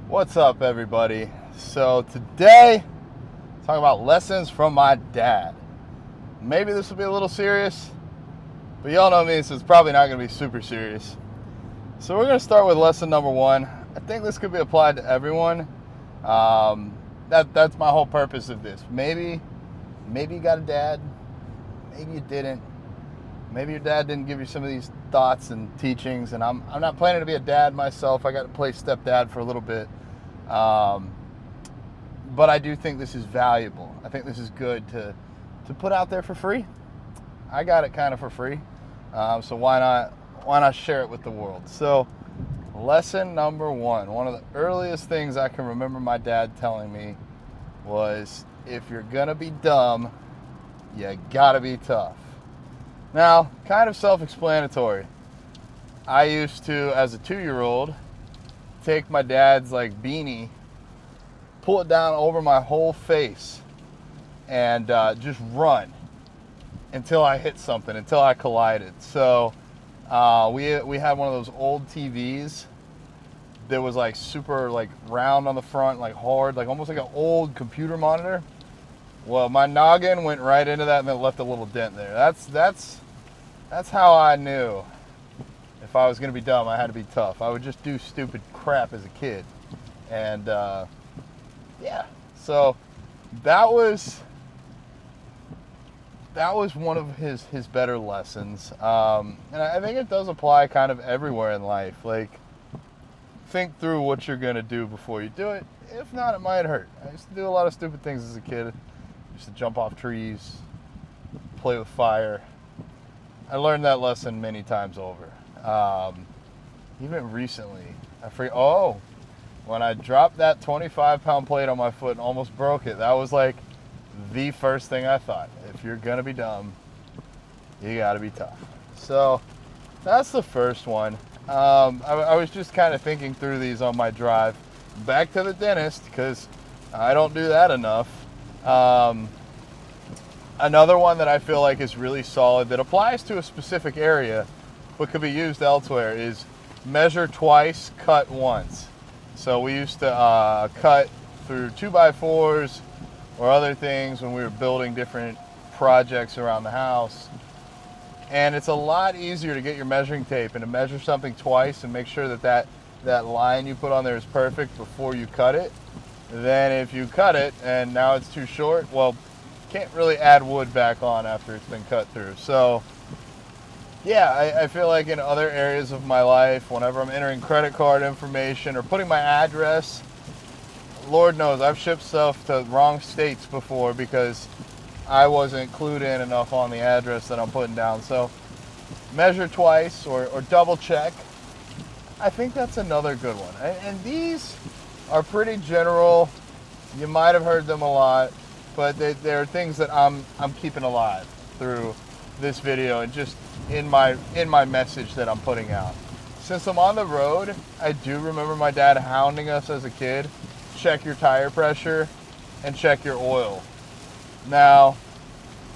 What's up, everybody? So today, talking about lessons from my dad. Maybe this will be a little serious, but y'all know me, so it's probably not going to be super serious. So we're going to start with lesson number one. I think this could be applied to everyone. That's my whole purpose of this. Maybe you got a dad. Maybe you didn't. Maybe your dad didn't give you some of these thoughts and teachings, and I'm not planning to be a dad myself. I got to play stepdad for a little bit. But I do think this is valuable. I think this is good to put out there for free. I got it kind of for free. So why not share it with the world? So lesson number one of the earliest things I can remember my dad telling me was, if you're going to be dumb, you got to be tough. Now, kind of self-explanatory. I used to, as a 2-year-old, take my dad's beanie, pull it down over my whole face, and just run until I hit something, until I collided. So we had one of those old TVs that was super round on the front, hard, almost like an old computer monitor. Well, my noggin went right into that and then left a little dent there. That's how I knew if I was going to be dumb, I had to be tough. I would just do stupid crap as a kid. And yeah, so that was one of his better lessons. And I think it does apply kind of everywhere in life. Think through what you're going to do before you do it. If not, it might hurt. I used to do a lot of stupid things as a kid. I used to jump off trees, play with fire. I learned that lesson many times over. Even recently, when I dropped that 25-pound plate on my foot and almost broke it, that was the first thing I thought. If you're going to be dumb, you got to be tough. So that's the first one. I was just kind of thinking through these on my drive back to the dentist, because I don't do that enough. Another one that I feel like is really solid, that applies to a specific area but could be used elsewhere, is measure twice, cut once. So we used to cut through 2x4s or other things when we were building different projects around the house. And it's a lot easier to get your measuring tape and to measure something twice and make sure that line you put on there is perfect before you cut it, than if you cut it and now it's too short. Well, can't really add wood back on after it's been cut through. So yeah, I feel like in other areas of my life, whenever I'm entering credit card information or putting my address, Lord knows I've shipped stuff to wrong states before because I wasn't clued in enough on the address that I'm putting down. So measure twice or double check. I think that's another good one. And these are pretty general. You might have heard them a lot, but they're things that I'm keeping alive through this video and just in my message that I'm putting out. Since I'm on the road, I do remember my dad hounding us as a kid, check your tire pressure and check your oil. Now,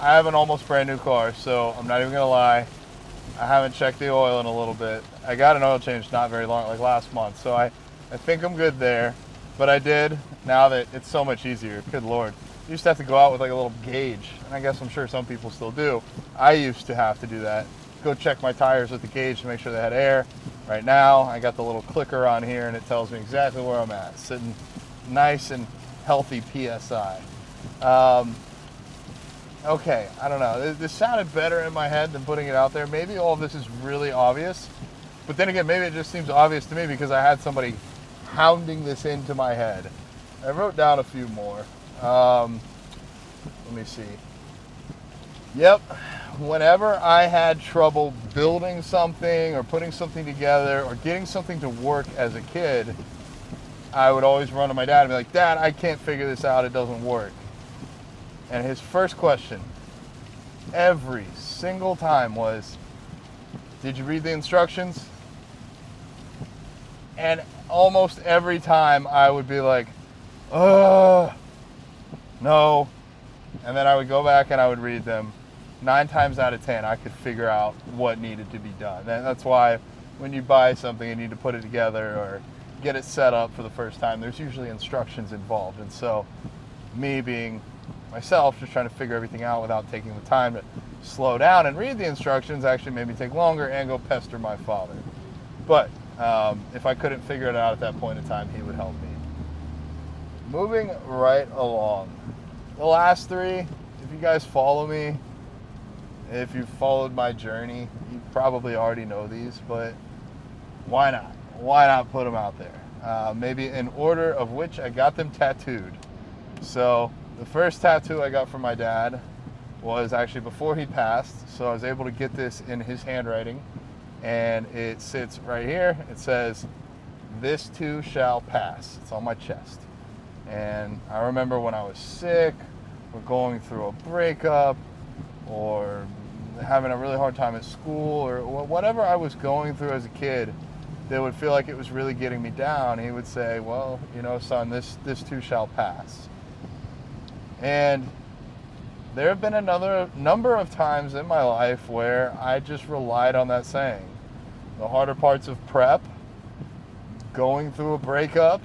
I have an almost brand new car, so I'm not even gonna lie, I haven't checked the oil in a little bit. I got an oil change not very long, last month, so I think I'm good there. But I did, now that it's so much easier. Good Lord. You used to have to go out with a little gauge, and I guess I'm sure some people still do. I used to have to do that. Go check my tires with the gauge to make sure they had air. Right now, I got the little clicker on here, and it tells me exactly where I'm at, sitting nice and healthy PSI. Okay, I don't know. This sounded better in my head than putting it out there. Maybe all of this is really obvious, but then again, maybe it just seems obvious to me because I had somebody hounding this into my head. I wrote down a few more. Let me see. Yep. Whenever I had trouble building something or putting something together or getting something to work as a kid, I would always run to my dad and be like, Dad, I can't figure this out. It doesn't work. And his first question every single time was, did you read the instructions? And almost every time I would be like, no. And then I would go back and I would read them. 9 times out of 10, I could figure out what needed to be done. And that's why when you buy something, you need to put it together, or get it set up for the first time, there's usually instructions involved. And so me being myself, just trying to figure everything out without taking the time to slow down and read the instructions actually made me take longer and go pester my father. But if I couldn't figure it out at that point in time, he would help me. Moving right along. The last three, if you guys follow me, if you've followed my journey, you probably already know these, but why not? Why not put them out there? Maybe in order of which I got them tattooed. So the first tattoo I got from my dad was actually before he passed, so I was able to get this in his handwriting, and it sits right here. It says, "This too shall pass." It's on my chest. And I remember when I was sick, or going through a breakup, or having a really hard time at school, or whatever I was going through as a kid that would feel like it was really getting me down, he would say, "Well, you know, son, this too shall pass." And there have been another number of times in my life where I just relied on that saying. The harder parts of prep, going through a breakup.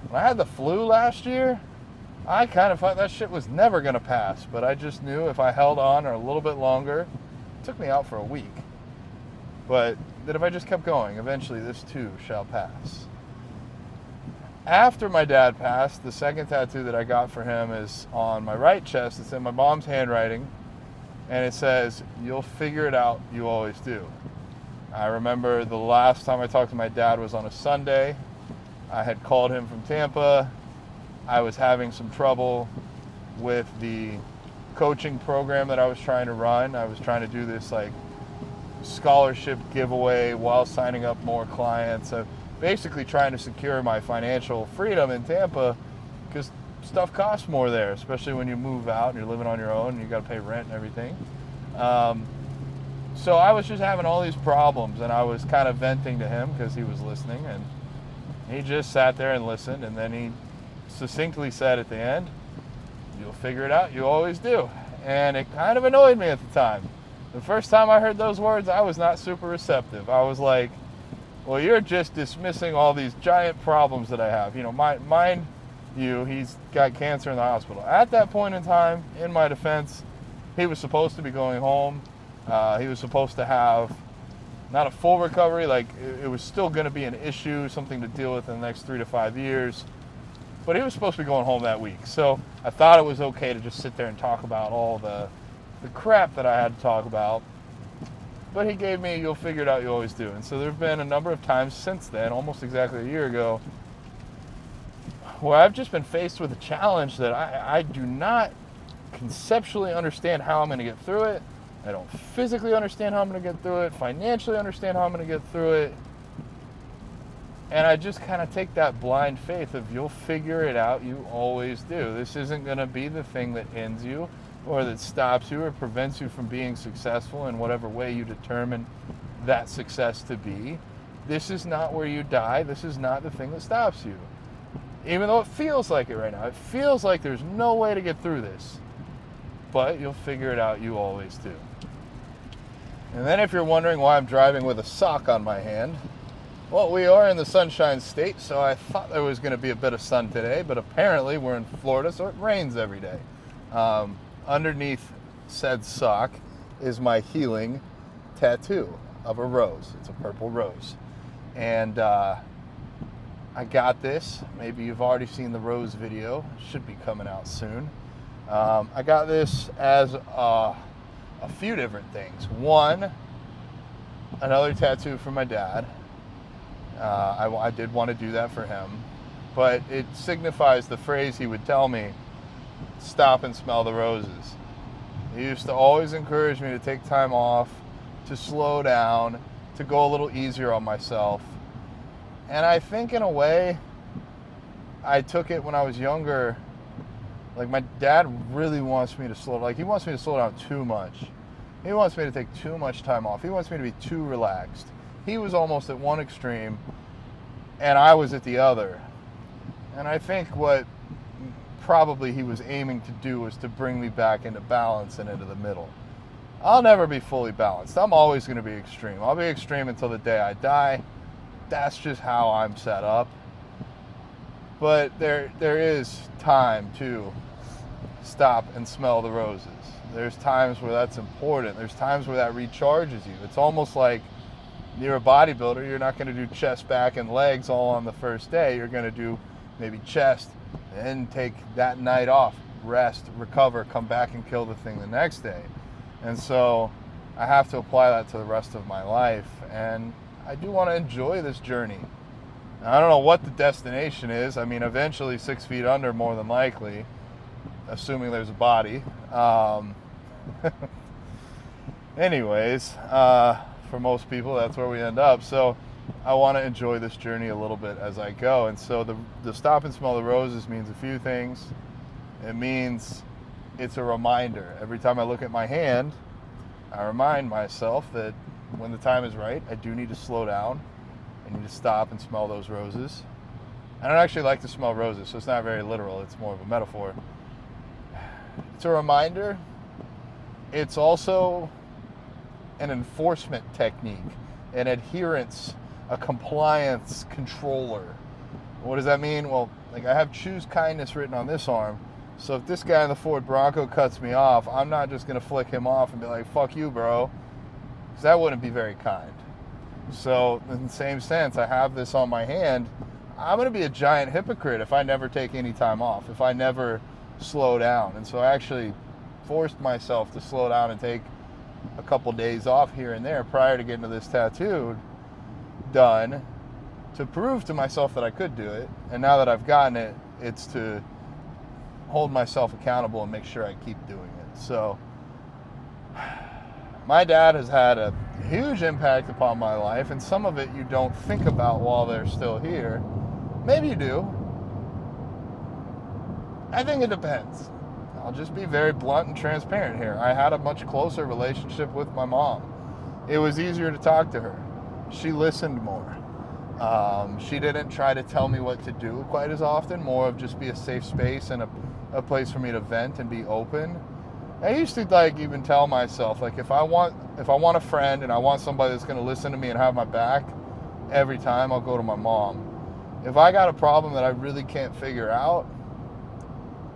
When I had the flu last year, I kind of thought that shit was never going to pass, but I just knew if I held on or a little bit longer, it took me out for a week, but that if I just kept going, eventually this too shall pass. After my dad passed, the second tattoo that I got for him is on my right chest. It's in my mom's handwriting, and it says, "You'll figure it out, you always do." I remember the last time I talked to my dad was on a Sunday. I had called him from Tampa. I was having some trouble with the coaching program that I was trying to run. I was trying to do this like scholarship giveaway while signing up more clients. Basically trying to secure my financial freedom in Tampa, because stuff costs more there, especially when you move out and you're living on your own and you got to pay rent and everything. So I was just having all these problems, and I was kind of venting to him because he was listening, and he just sat there and listened, and then he succinctly said at the end, "You'll figure it out, you always do." And it kind of annoyed me at the time. The first time I heard those words, I was not super receptive. I was like, well, you're just dismissing all these giant problems that I have. You know, mind you, he's got cancer in the hospital. At that point in time, in my defense, he was supposed to be going home. He was supposed to have not a full recovery, like it was still going to be an issue, something to deal with in the next 3 to 5 years. But he was supposed to be going home that week. So I thought it was okay to just sit there and talk about all the crap that I had to talk about. But he gave me, "You'll figure it out, you always do." And so there have been a number of times since then, almost exactly a year ago, where I've just been faced with a challenge that I do not conceptually understand how I'm going to get through it. I don't physically understand how I'm going to get through it, financially understand how I'm going to get through it. And I just kind of take that blind faith of "you'll figure it out, you always do." This isn't going to be the thing that ends you, or that stops you, or prevents you from being successful in whatever way you determine that success to be. This is not where you die. This is not the thing that stops you. Even though it feels like it right now. It feels like there's no way to get through this. But you'll figure it out, you always do. And then if you're wondering why I'm driving with a sock on my hand, well, we are in the Sunshine State, so I thought there was going to be a bit of sun today, but apparently we're in Florida, so it rains every day. Underneath said sock is my healing tattoo of a rose. It's a purple rose. And I got this. Maybe you've already seen the rose video. It should be coming out soon. I got this as a few different things. One, another tattoo from my dad. I did want to do that for him. But it signifies the phrase he would tell me, "Stop and smell the roses." He used to always encourage me to take time off, to slow down, to go a little easier on myself. And I think in a way, I took it when I was younger. Like, my dad really wants me to he wants me to slow down too much. He wants me to take too much time off. He wants me to be too relaxed. He was almost at one extreme, and I was at the other. And I think what probably he was aiming to do was to bring me back into balance and into the middle. I'll never be fully balanced. I'm always going to be extreme. I'll be extreme until the day I die. that's just how I'm set up. But there is time to stop and smell the roses. There's times where that's important. There's times where that recharges you. It's almost like you're a bodybuilder. You're not going to do chest, back, and legs all on the first day. You're going to do maybe chest, then take that night off, rest, recover, come back and kill the thing the next day. And so I have to apply that to the rest of my life. And I do want to enjoy this journey. Now, I don't know what the destination is. I mean, eventually 6 feet under, more than likely, assuming there's a body. Anyways, for most people, that's where we end up. So I want to enjoy this journey a little bit as I go. And so the stop and smell the roses means a few things. It means it's a reminder. Every time I look at my hand, I remind myself that when the time is right, I do need to slow down. I need to stop and smell those roses. I don't actually like to smell roses, so it's not very literal. It's more of a metaphor. It's a reminder. It's also an enforcement technique, an adherence, a compliance controller. What does that mean? Well, like I have choose kindness written on this arm. So if this guy in the Ford Bronco cuts me off, I'm not just going to flick him off and be like, fuck you, bro. Because that wouldn't be very kind. So in the same sense, I have this on my hand. I'm going to be a giant hypocrite if I never take any time off, if I never slow down. And so I actually forced myself to slow down and take a couple days off here and there prior to getting to this tattoo done to prove to myself that I could do it. And now that I've gotten it, it's to hold myself accountable and make sure I keep doing it. So my dad has had a huge impact upon my life, and some of it you don't think about while they're still here. Maybe you do. I think it depends. I'll just be very blunt and transparent here. I had a much closer relationship with my mom. It was easier to talk to her. She listened more. She didn't try to tell me what to do quite as often, more of just be a safe space and a place for me to vent and be open. I used to even tell myself, if I want a friend and I want somebody that's going to listen to me and have my back every time, I'll go to my mom. If I got a problem that I really can't figure out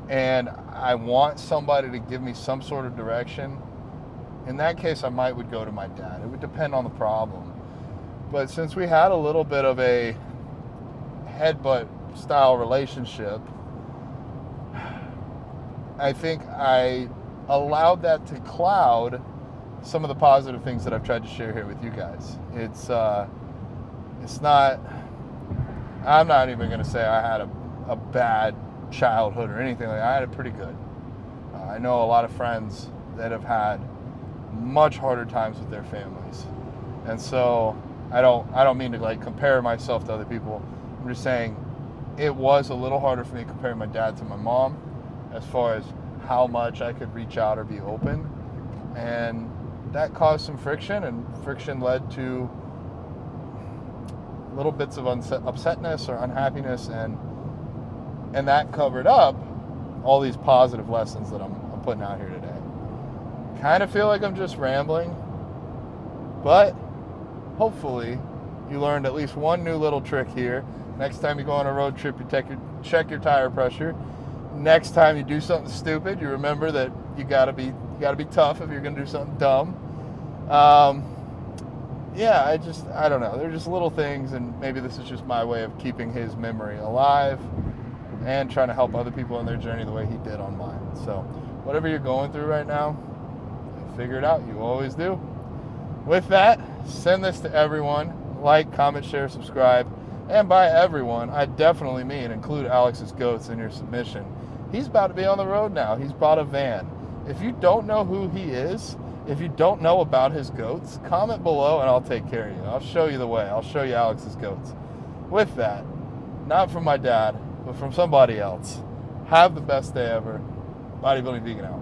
and I want somebody to give me some sort of direction, in that case I would go to my dad. It would depend on the problem. But since we had a little bit of a headbutt style relationship, I think I allowed that to cloud some of the positive things that I've tried to share here with you guys. It's not, I'm not even going to say I had a bad childhood or anything like that. I had it pretty good. I know a lot of friends that have had much harder times with their families. And so I don't mean to compare myself to other people. I'm just saying it was a little harder for me comparing my dad to my mom as far as how much I could reach out or be open. And that caused some friction, and friction led to little bits of upsetness or unhappiness, and that covered up all these positive lessons that I'm putting out here today. Kind of feel like I'm just rambling, but hopefully you learned at least one new little trick here. Next time you go on a road trip, you check your tire pressure. Next time you do something stupid, you remember that you gotta be tough if you're gonna do something dumb. I don't know. They're just little things, and maybe this is just my way of keeping his memory alive and trying to help other people in their journey the way he did on mine. So whatever you're going through right now, figure it out. You always do. With that, send this to everyone. Like, comment, share, subscribe. And by everyone, I definitely mean include Alex's goats in your submission. He's about to be on the road now. He's bought a van. If you don't know who he is, if you don't know about his goats, comment below and I'll take care of you. I'll show you the way. I'll show you Alex's goats. With that, not from my dad, but from somebody else, have the best day ever. Bodybuilding Vegan out.